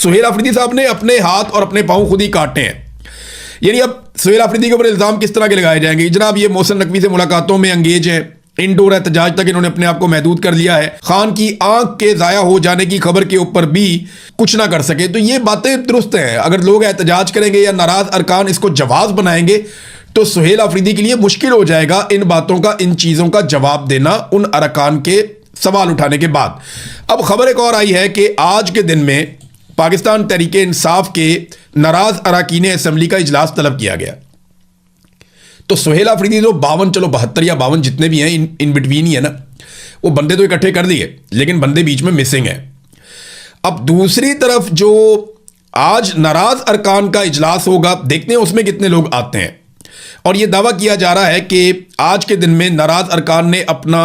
सुहेल अफरीदी साहब ने अपने हाथ और अपने पांव खुद ही काटे हैं। यानी अब सुहेल अफरीदी के ऊपर इल्जाम किस तरह के लगाए जाएंगे? जनाब ये मोहसिन नकवी से मुलाकातों में अंगेज है, इंडोर एहतजाज तक इन्होंने अपने आप को महदूद कर लिया है, खान की आंख के जाया हो जाने की खबर के ऊपर भी कुछ ना कर सके। तो ये बातें दुरुस्त हैं। अगर लोग एहतजाज करेंगे या नाराज अरकान इसको जवाब बनाएंगे तो सुहेल अफरीदी के लिए मुश्किल हो जाएगा इन बातों का, इन चीजों का जवाब देना उन अरकान के सवाल उठाने के बाद। अब खबर एक और आई है कि आज के दिन में पाकिस्तान तहरीके इंसाफ के नाराज अरकान असेंबली का इजलास तलब किया गया। तो सुहेल अफरीदी जो 52, चलो 72 या 52 जितने भी हैं इन बिटवीन ही है ना, वो बंदे तो इकट्ठे कर दिए, लेकिन बंदे बीच में मिसिंग है। अब दूसरी तरफ जो आज नाराज अरकान का इजलास होगा, देखते हैं उसमें कितने लोग आते हैं। और यह दावा किया जा रहा है कि आज के दिन में नाराज अरकान ने अपना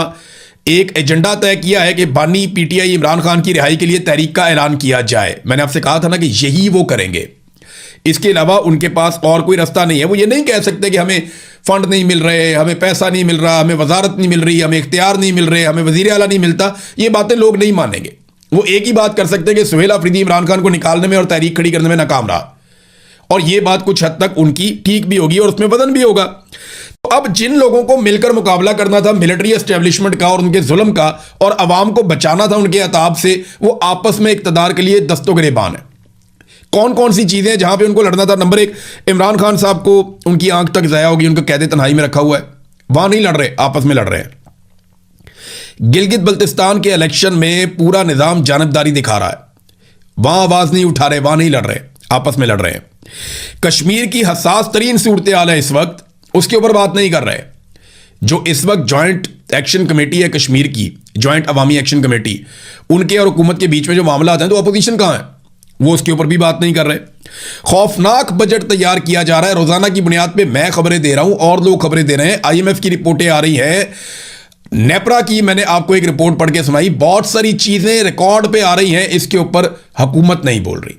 एक एजेंडा तय किया है कि बानी पीटीआई इमरान खान की रिहाई के लिए तहरीक का ऐलान किया जाए। मैंने आपसे कहा था ना कि यही वो करेंगे, इसके अलावा उनके पास और कोई रास्ता नहीं है। वो ये नहीं कह सकते कि हमें फंड नहीं मिल रहे, हमें पैसा नहीं मिल रहा, हमें वजारत नहीं मिल रही, हमें इख्तियार नहीं मिल रहे, हमें वजीर आला नहीं मिलता। ये बातें लोग नहीं मानेंगे। वो एक ही बात कर सकते हैं कि सुहेल अफरीदी इमरान खान को निकालने में और तहरीक खड़ी करने में नाकाम रहा, और ये बात कुछ हद तक उनकी ठीक भी होगी और उसमें वजन भी होगा। तो अब जिन लोगों को मिलकर मुकाबला करना था मिलिट्री एस्टेब्लिशमेंट का और उनके जुल्म का, और अवाम को बचाना था उनके अताब से, वो आपस में इक्तदार के लिए दस्तों गिरेबान है। कौन कौन सी चीजें जहां पे उनको लड़ना था? नंबर 1, इमरान खान साहब को उनकी आंख तक जाया होगी, उनको कैद तन्हाई में रखा हुआ है, वहां नहीं लड़ रहे, आपस में लड़ रहे हैं। गिलगित बल्तिस्तान के इलेक्शन में पूरा निजाम जानबदारी दिखा रहा है, वहां आवाज नहीं उठा रहे, वहां नहीं लड़ रहे, आपस में लड़ रहे हैं। कश्मीर की हसास तरीन सूरत हाल है इस वक्त, उसके ऊपर बात नहीं कर रहे। जो इस वक्त ज्वाइंट एक्शन कमेटी है कश्मीर की, ज्वाइंट अवामी एक्शन कमेटी, उनके और हुकूमत के बीच में जो मामला आते हैं, तो अपोजिशन कहां है? वो उसके ऊपर भी बात नहीं कर रहे। खौफनाक बजट तैयार किया जा रहा है। रोजाना की बुनियाद पे मैं खबरें दे रहा हूं और लोग खबरें दे रहे हैं। आईएमएफ की रिपोर्टें आ रही है, नेपरा की मैंने आपको एक रिपोर्ट पढ़ के सुनाई, बहुत सारी चीजें रिकॉर्ड पे आ रही हैं, इसके ऊपर हुकूमत नहीं बोल रही।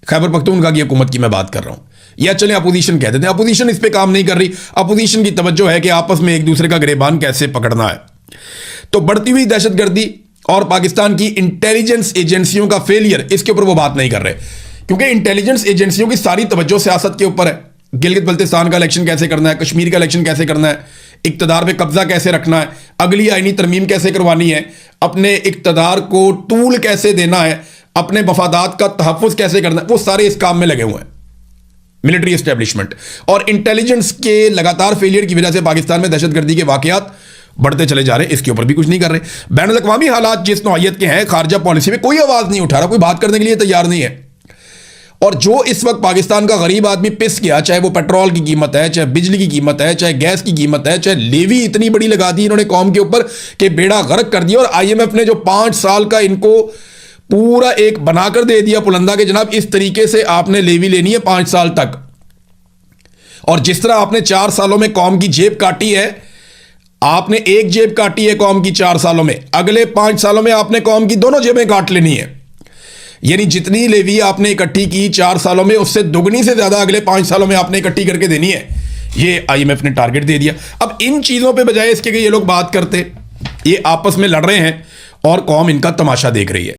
खैबर पख्तूनख्वा की हुकूमत की मैं बात कर रहा हूं, या चले अपोजिशन कह देते हैं, अपोजिशन इस पे काम नहीं कर रही। अपोजिशन की तवज्जो है कि आपस में एक दूसरे का गिरेबान कैसे पकड़ना है। तो बढ़ती हुई दहशतगर्दी और पाकिस्तान की इंटेलिजेंस एजेंसियों का फेलियर, इसके ऊपर वो बात नहीं कर रहे, क्योंकि इंटेलिजेंस एजेंसियों की सारी तवज्जो सियासत के ऊपर है। गिलगित बल्तिस्तान का इलेक्शन कैसे करना है, कश्मीर का इलेक्शन कैसे करना है, इक्तदार पे कब्जा कैसे रखना है, अगली आईनी तरमीम कैसे करवानी है, अपने इक्तदार को टूल कैसे देना है, अपने मफादात का तहफ़्फ़ुज़ कैसे करना है, वो सारे इस काम में लगे हुए हैं मिलिट्री एस्टेब्लिशमेंट। और इंटेलिजेंस के लगातार फेलियर की वजह से पाकिस्तान में दहशतगर्दी के वाकयात बढ़ते चले जा रहे हैं, इसके ऊपर भी कुछ नहीं कर रहे। बैनुल अक़वामी हालात जिस नौइयत के हैं, खारजा पॉलिसी में कोई आवाज़ नहीं उठा रहा, कोई बात करने के लिए तैयार नहीं है। और जो इस वक्त पाकिस्तान का गरीब आदमी पिस गया, चाहे वो पेट्रोल की कीमत है, चाहे बिजली की कीमत है, चाहे गैस की कीमत है, चाहे लेवी इतनी बड़ी लगा दी इन्होंने कौम के ऊपर कि बेड़ा गर्क कर दिया। और आईएमएफ ने जो 5 साल का इनको पूरा एक बनाकर दे दिया पुलंदा के, जनाब इस तरीके से आपने लेवी लेनी है 5 साल तक। और जिस तरह आपने 4 सालों में कौम की जेब काटी है, आपने एक जेब काटी है कौम की 4 सालों में, अगले 5 सालों में आपने कौम की दोनों जेबें काट लेनी है। यानी जितनी लेवी आपने इकट्ठी की 4 सालों में, उससे दुगनी से ज्यादा अगले 5 सालों में आपने इकट्ठी करके देनी है। ये आईएमएफ ने टारगेट दे दिया। अब इन चीजों पे बजाय इसके कि ये लोग बात करते, ये आपस में लड़ रहे हैं और कौम इनका तमाशा देख रही है।